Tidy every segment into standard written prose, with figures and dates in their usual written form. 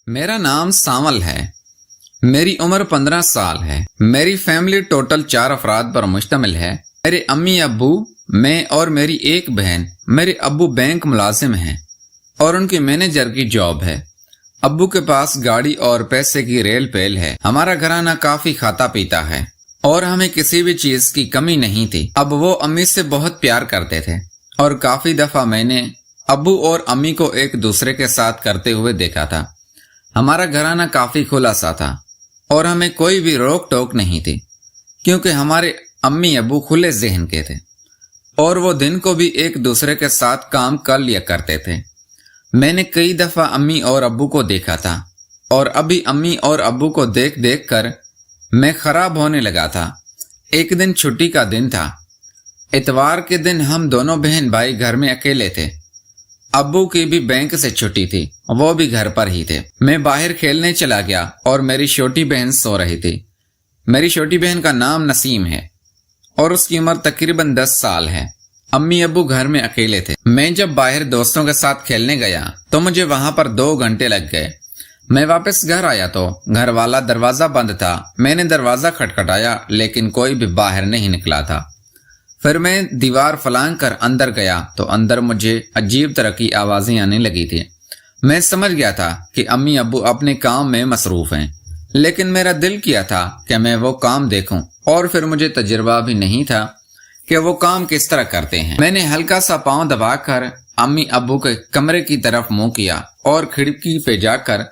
मेरा नाम सावल है। मेरी उम्र 15 साल है। मेरी फैमिली टोटल 4 अफराद पर मुश्तमिल है। मेरे अम्मी अब्बू, मैं और मेरी एक बहन। मेरे अब्बू बैंक मुलाजिम हैं और उनकी मैनेजर की जॉब है। अब्बू के पास गाड़ी और पैसे की रेल पेल है। हमारा घराना काफी खाता पीता है और हमें किसी भी चीज की कमी नहीं थी। अब वो अम्मी से बहुत प्यार करते थे और काफी दफा मैंने अब्बू और अम्मी को एक दूसरे के साथ करते हुए देखा था। हमारा घराना काफी खुला सा था और हमें कोई भी रोक टोक नहीं थी, क्योंकि हमारे अम्मी अब्बू खुले जहन के थे और वो दिन को भी एक दूसरे के साथ काम कर लिया करते थे। मैंने कई दफा अम्मी और अब्बू को देखा था और अभी अम्मी और अब्बू को देख देख कर मैं खराब होने लगा था। एक दिन छुट्टी का दिन था। इतवार के दिन हम दोनों बहन भाई घर में अकेले थे। अब्बू की भी बैंक से छुट्टी थी, वो भी घर पर ही थे। मैं बाहर खेलने चला गया और मेरी छोटी बहन सो रही थी। मेरी छोटी बहन का नाम नसीम है और उसकी उम्र तकरीबन 10 साल है। अम्मी अब्बू घर में अकेले थे। मैं जब बाहर दोस्तों के साथ खेलने गया तो मुझे वहां पर 2 घंटे लग गए। मैं वापस घर आया तो घर वाला दरवाजा बंद था। मैंने दरवाजा खटखटाया लेकिन कोई भी बाहर नहीं निकला था। फिर मैं दीवार फलांग कर अंदर गया तो अंदर मुझे अजीब तरह की आवाजें आने लगी थी। मैं समझ गया था कि अम्मी अब्बू अपने काम में मसरूफ हैं, लेकिन मेरा दिल किया था कि मैं वो काम देखूं और फिर मुझे तजुर्बा भी नहीं था कि वो काम किस तरह करते हैं। मैंने हल्का सा पांव दबाकर अम्मी अब्बू के कमरे की तरफ मुंह किया और खिड़की पे जाकर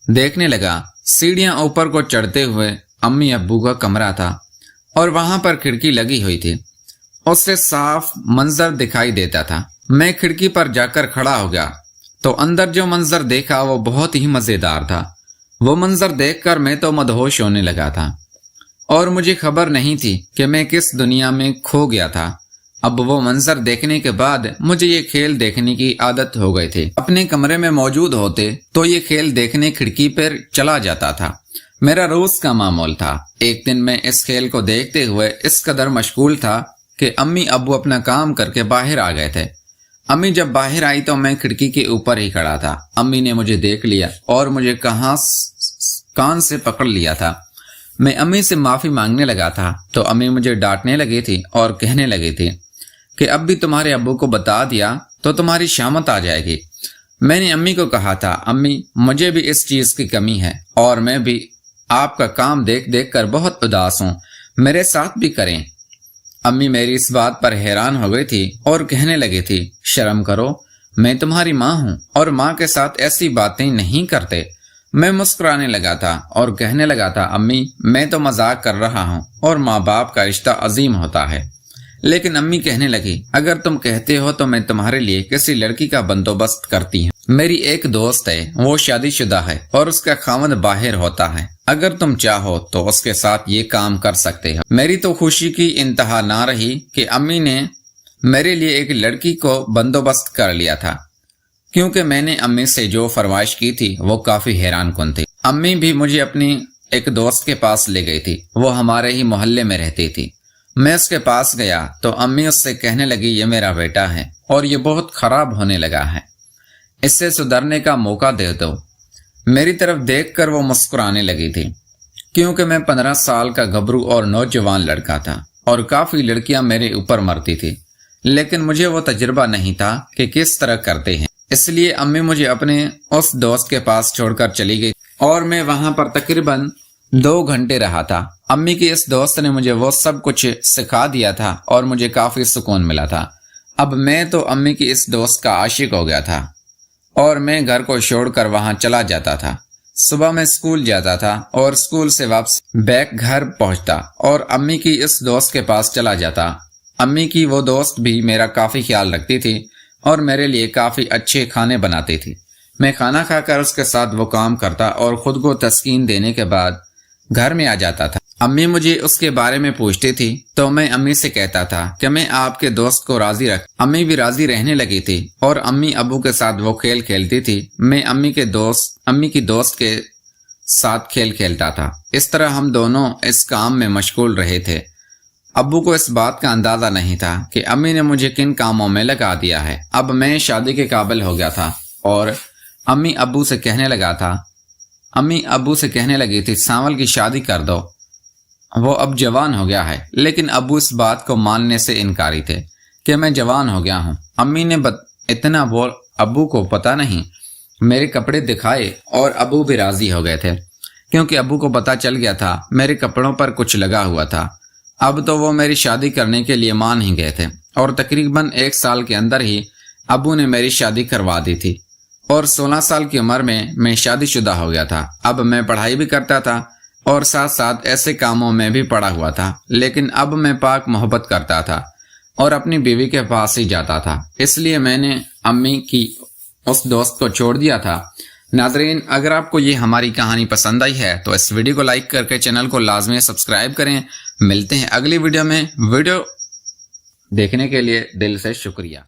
देखने लगा। सीढ़ियां ऊपर को चढ़ते हुए अम्मी अब्बू का कमरा था और वहां पर खिड़की लगी हुई थी। उससे साफ मंजर दिखाई देता था। मैं खिड़की पर जाकर खड़ा हो गया तो अंदर जो मंजर देखा वो बहुत ही मजेदार था। वो मंजर देखकर मैं तो मदहोश होने लगा था और मुझे खबर नहीं थी कि मैं किस दुनिया में खो गया था। अब वो मंजर देखने के बाद मुझे ये खेल देखने की आदत हो गई थी। अपने कमरे में मौजूद होते तो ये खेल देखने खिड़की पर चला जाता था। मेरा रोज का मामूल था। एक दिन मैं इस खेल को देखते हुए इस कदर मशगूल था कि अम्मी अब्बू अपना काम करके बाहर आ गए थे। अम्मी जब बाहर आई तो मैं खिड़की के ऊपर ही खड़ा था। अम्मी ने मुझे देख लिया और मुझे कान से पकड़ लिया था। मैं अम्मी से माफी मांगने लगा था तो अम्मी मुझे डांटने लगी थी और कहने लगी थी कि अब भी तुम्हारे अब्बू को बता दिया तो तुम्हारी शामत आ जाएगी। मैंने अम्मी को कहा था, अम्मी मुझे भी इस चीज की कमी है और मैं भी आपका काम देख देख कर बहुत उदास हूँ, मेरे साथ भी करें। अम्मी मेरी इस बात पर हैरान हो गई थी और कहने लगी थी, शर्म करो, मैं तुम्हारी माँ हूँ और माँ के साथ ऐसी बातें नहीं करते। मैं मुस्कुराने लगा था और कहने लगा था, अम्मी मैं तो मजाक कर रहा हूँ और माँ बाप का रिश्ता अजीम होता है। लेकिन अम्मी कहने लगी, अगर तुम कहते हो तो मैं तुम्हारे लिए किसी लड़की का बंदोबस्त करती हूँ। मेरी एक दोस्त है, वो शादीशुदा है और उसका खामद बाहर होता है। अगर तुम चाहो तो उसके साथ ये काम कर सकते हो। मेरी तो खुशी की इंतहा ना रही कि अम्मी ने मेरे लिए एक लड़की को बंदोबस्त कर लिया था, क्योंकि मैंने अम्मी से जो फरमाइश की थी वो काफी हैरान कुन थी। अम्मी भी मुझे अपनी एक दोस्त के पास ले गई थी। वो हमारे ही मोहल्ले में रहती थी। मैं उसके पास गया तो अम्मी उससे कहने लगी, ये मेरा बेटा है और ये बहुत खराब होने लगा है, इससे सुधरने का मौका दे दो। मेरी तरफ देखकर वो मुस्कुराने लगी थी, क्योंकि मैं 15 साल का गबरू और नौजवान लड़का था और काफी लड़कियां मेरे ऊपर मरती थी, लेकिन मुझे वो तजुर्बा नहीं था कि किस तरह करते हैं। इसलिए अम्मी मुझे अपने उस दोस्त के पास छोड़कर चली गई और मैं वहां पर तकरीबन 2 घंटे रहा था। अम्मी की इस दोस्त ने मुझे वो सब कुछ सिखा दिया था और मुझे काफी सुकून मिला था। अब मैं तो अम्मी की इस दोस्त का आशिक हो गया था और मैं घर को छोड़कर वहां चला जाता था। सुबह मैं स्कूल जाता था और स्कूल से वापस बैक घर पहुंचता और अम्मी की इस दोस्त के पास चला जाता। अम्मी की वो दोस्त भी मेरा काफी ख्याल रखती थी और मेरे लिए काफी अच्छे खाने बनाती थी। मैं खाना खाकर उसके साथ वो काम करता और खुद को तस्कीन देने के बाद घर में आ जाता था। अम्मी मुझे उसके बारे में पूछती थी तो मैं अम्मी से कहता था कि मैं आपके दोस्त को राजी रख। अम्मी भी राजी रहने लगी थी और अम्मी अब्बू के साथ वो खेल खेलती थी। मैं अम्मी की दोस्त के साथ खेल खेलता था। इस तरह हम दोनों इस काम में मशगूल रहे थे। अब्बू को इस बात का अंदाजा नहीं था कि अम्मी ने मुझे किन कामों में लगा दिया है। अब मैं शादी के काबिल हो गया था और अम्मी अब्बू से कहने लगा था امی ابو سے کہنے لگی تھی سانول کی شادی کر دو، وہ اب جوان ہو گیا ہے، لیکن ابو اس بات کو ماننے سے انکاری تھے کہ میں جوان ہو گیا ہوں۔ امی نے اتنا بول ابو کو پتہ نہیں میرے کپڑے دکھائے اور ابو بھی راضی ہو گئے تھے، کیونکہ ابو کو پتہ چل گیا تھا میرے کپڑوں پر کچھ لگا ہوا تھا۔ اب تو وہ میری شادی کرنے کے لیے مان ہی گئے تھے اور تقریباً 1 سال کے اندر ہی ابو نے میری شادی کروا دی تھی، اور 16 سال کی عمر میں شادی شدہ ہو گیا تھا۔ اب میں پڑھائی بھی کرتا تھا اور ساتھ ساتھ ایسے کاموں میں بھی پڑا ہوا تھا، لیکن اب میں پاک محبت کرتا تھا اور اپنی بیوی کے پاس ہی جاتا تھا، اس لیے میں نے امی کی اس دوست کو چھوڑ دیا تھا۔ ناظرین، اگر آپ کو یہ ہماری کہانی پسند آئی ہے تو اس ویڈیو کو لائک کر کے چینل کو لازمی سبسکرائب کریں۔ ملتے ہیں اگلی ویڈیو میں۔ ویڈیو دیکھنے کے لیے دل سے شکریہ۔